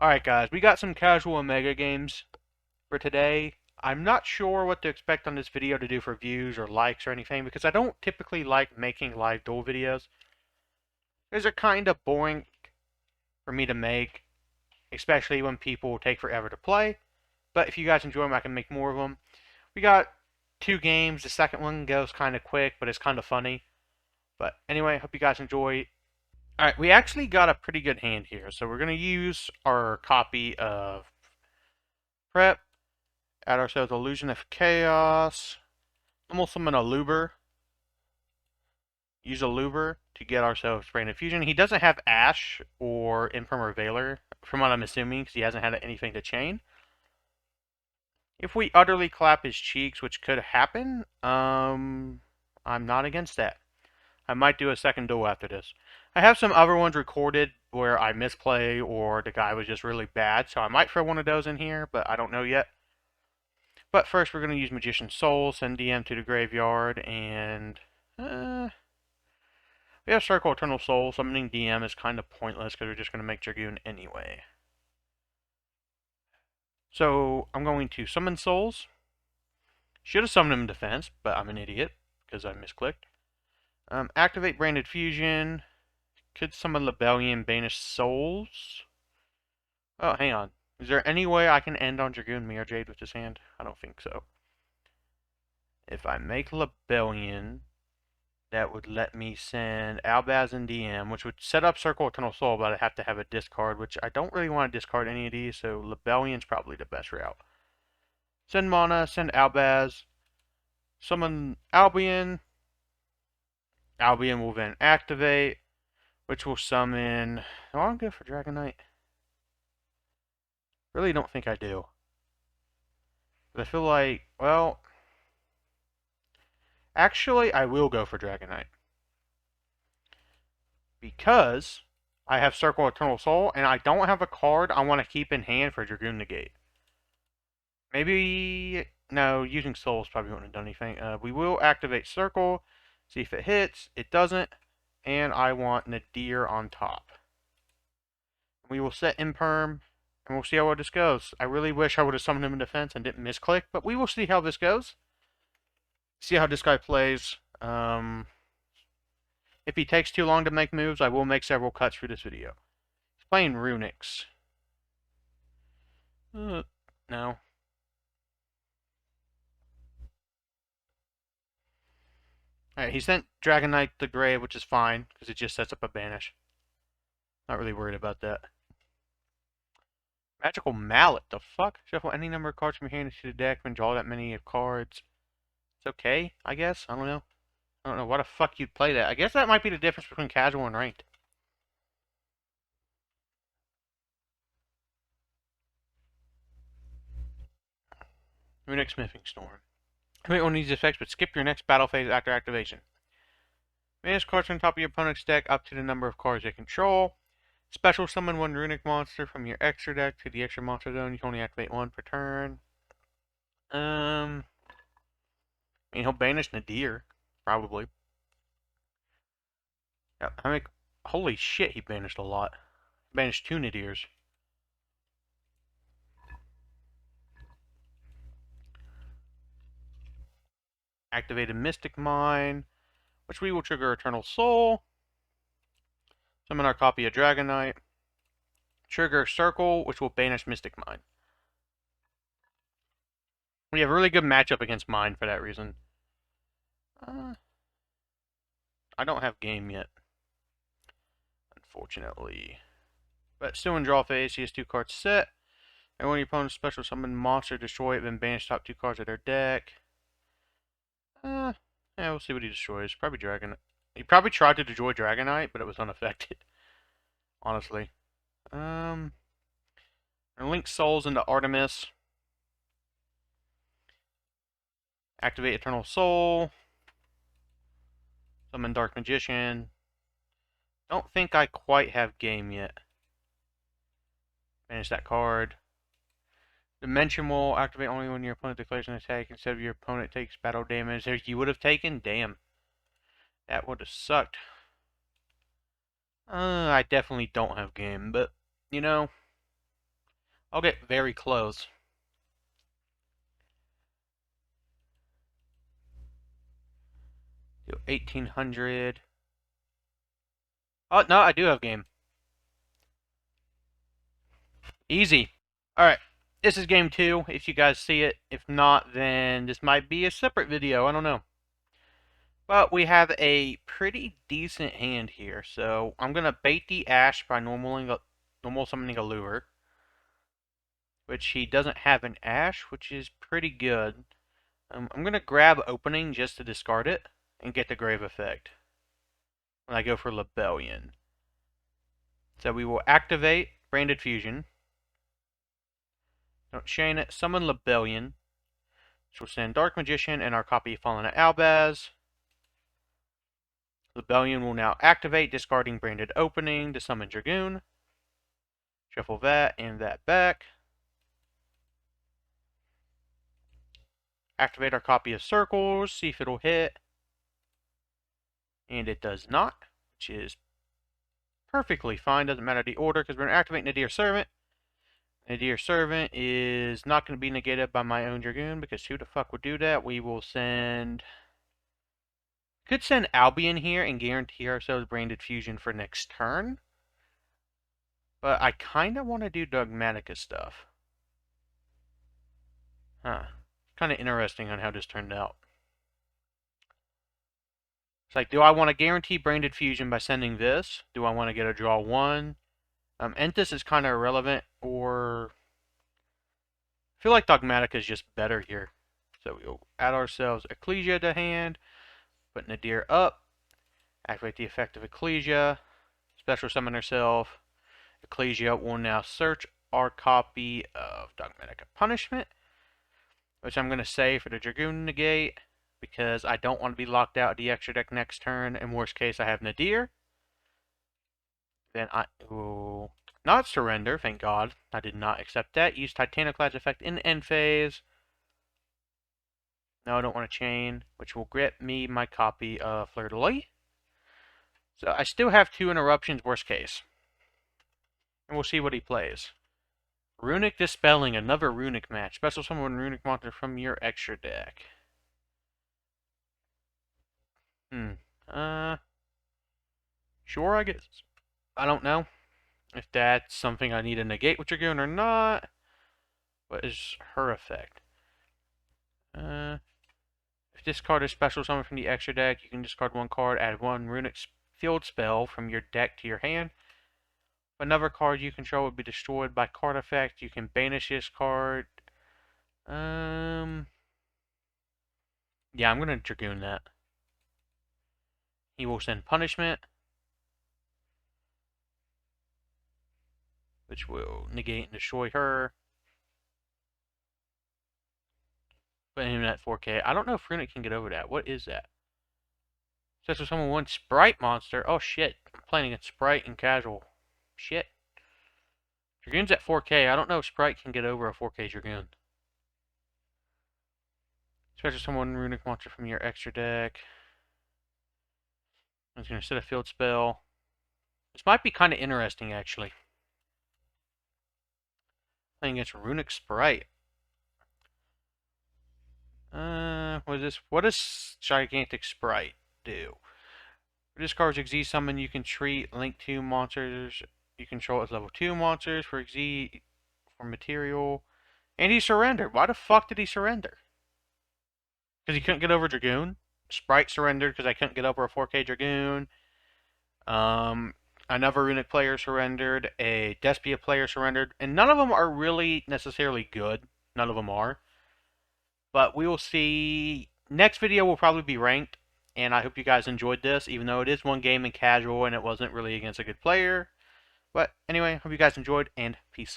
Alright guys, we got some casual Omega games for today. I'm not sure what to expect on this video to do for views or likes or anything because I don't typically like making live duel videos. These are kind of boring for me to make, especially when people take forever to play. But if you guys enjoy them, I can make more of them. We got two games. The second one goes kind of quick, but it's kind of funny. But anyway, hope you guys enjoy. Alright, we actually got a pretty good hand here. So we're going to use our copy of Prep. Add ourselves Illusion of Chaos. Almost summon a Luber. Use a Luber to get ourselves Brain Infusion. He doesn't have Ash or Imprimer Veiler, from what I'm assuming, because he hasn't had anything to chain. If we utterly clap his cheeks, which could happen, I'm not against that. I might do a second duel after this. I have some other ones recorded where I misplay or the guy was just really bad, so I might throw one of those in here, but I don't know yet. But first, we're going to use Magician's Soul, send DM to the graveyard, and we have Circle Eternal Soul. Summoning DM is kind of pointless because we're just going to make Dragoon anyway. So I'm going to summon Souls. Should have summoned him in defense, but I'm an idiot because I misclicked. Activate Branded Fusion. Could summon Lebellion, banish Souls. Oh, hang on. Is there any way I can end on Dragoon Mirror Jade with this hand? I don't think so. If I make Lebellion, that would let me send Albaz and DM, which would set up Circle Eternal Soul, but I'd have to have a discard, which I don't really want to discard any of these, so Lebellion's probably the best route. Send mana, send Albaz, summon Albion. Albion will then activate, which will summon... Oh, I'm good for Dragon Knight. Really don't think I do. But I feel like, well... Actually, I will go for Dragon Knight. Because I have Circle Eternal Soul, and I don't have a card I want to keep in hand for Dragoon Negate. Maybe... No, using Souls probably wouldn't have done anything. We will activate Circle, see if it hits. It doesn't. And I want Nadir on top. We will set Imperm, and we'll see how this goes. I really wish I would have summoned him in defense and didn't misclick, but we will see how this goes. See how this guy plays. If he takes too long to make moves, I will make several cuts for this video. He's playing Runics. No. Alright, he sent Dragon Knight the Grave, which is fine, because it just sets up a banish. Not really worried about that. Magical Mallet, the fuck? Shuffle any number of cards from your hand into the deck and draw that many cards. It's okay, I guess. I don't know. I don't know why the fuck you'd play that. I guess that might be the difference between casual and ranked. Runic Smithing Storm. Commit one of these effects, but skip your next battle phase after activation. Manage cards from the top of your opponent's deck up to the number of cards they control. Special summon one runic monster from your extra deck to the extra monster zone. You can only activate one per turn. I mean, he'll banish Nadir, probably. Yep, I mean, holy shit, he banished a lot. He banished 2 Nadirs. Activated Mystic Mine, which we will trigger Eternal Soul. Summon our copy of Dragon Knight. Trigger Circle, which will banish Mystic Mine. We have a really good matchup against Mine for that reason. I don't have game yet, unfortunately. But still in draw phase, he has 2 cards set. And when your opponent's special summon monster, destroy it, then banish top 2 cards of their deck. Yeah, we'll see what he destroys. Probably Dragon. He probably tried to destroy Dragon Knight, but it was unaffected. Honestly. And link Souls into Artemis. Activate Eternal Soul. Summon Dark Magician. Don't think I quite have game yet. Banish that card. Dimension will activate only when your opponent declares an attack instead of your opponent takes battle damage that you would have taken. Damn. That would have sucked. I definitely don't have game, but, you know, I'll get very close. Do 1800. Oh, no, I do have game. Easy. Alright, this is game 2, if you guys see it. If not, then this might be a separate video, I don't know. But we have a pretty decent hand here, so I'm going to bait the Ash by normal summoning a lure. Which he doesn't have an Ash, which is pretty good. I'm going to grab Opening just to discard it, and get the Grave effect when I go for Lebellion. So we will activate Branded Fusion. Don't chain it. Summon Lebellion. So we'll send Dark Magician and our copy of Fallen at Albaz. Lebellion will now activate, discarding Branded Opening to summon Dragoon. Shuffle that and that back. Activate our copy of Circles, see if it'll hit. And it does not, which is perfectly fine. Doesn't matter the order, because we're going to activate Nadir Servant. Nadir Servant is not going to be negated by my own Dragoon, because who the fuck would do that? We will send... Could send Albion here and guarantee ourselves Branded Fusion for next turn. But I kind of want to do Dogmatica stuff. Huh. Kind of interesting on how this turned out. It's like, do I want to guarantee Branded Fusion by sending this? Do I want to get a draw 1? Entis is kind of irrelevant, or... I feel like Dogmatica is just better here. So we'll add ourselves Ecclesia to hand, put Nadir up, activate the effect of Ecclesia, special summon herself. Ecclesia will now search our copy of Dogmatica Punishment, which I'm going to say for the Dragoon negate, because I don't want to be locked out of the extra deck next turn. In worst case, I have Nadir. Then I will not surrender, thank God. I did not accept that. Use Titaniclad's effect in the end phase. No, I don't want to chain, which will grant me my copy of Fleur de Lis. So I still have 2 interruptions, worst case. And we'll see what he plays. Runic Dispelling, another Runic match. Special summon Runic monster from your extra deck. Sure, I guess. I don't know if that's something I need to negate with Dragoon or not. What is her effect? If this card is special summon from the extra deck, you can discard 1 card, add 1 Runic Field spell from your deck to your hand. If another card you control would be destroyed by card effect, you can banish this card. Yeah, I'm gonna Dragoon that. He will send Punishment, which will negate and destroy her. Put him at 4K. I don't know if Runic can get over that. What is that? Special summon 1 Sprite monster. Oh shit. I'm playing against Sprite and Casual. Shit. Dragoon's at 4K. I don't know if Sprite can get over a 4K Dragoon. Special summon Runic monster from your extra deck. I'm just going to set a field spell. This might be kind of interesting, actually. Playing against Runic Sprite. What is this? What does Gigantic Sprite do? For this card's Xyz summon, you can treat link 2 monsters you control as level 2 monsters for Xyz for material. And he surrendered. Why the fuck did he surrender? Because he couldn't get over Dragoon? Sprite surrendered because I couldn't get over a 4K Dragoon. Another Runic player surrendered. A Despia player surrendered. And none of them are really necessarily good. None of them are. But we will see. Next video will probably be ranked. And I hope you guys enjoyed this, even though it is 1 game in casual and it wasn't really against a good player. But anyway, hope you guys enjoyed, and peace.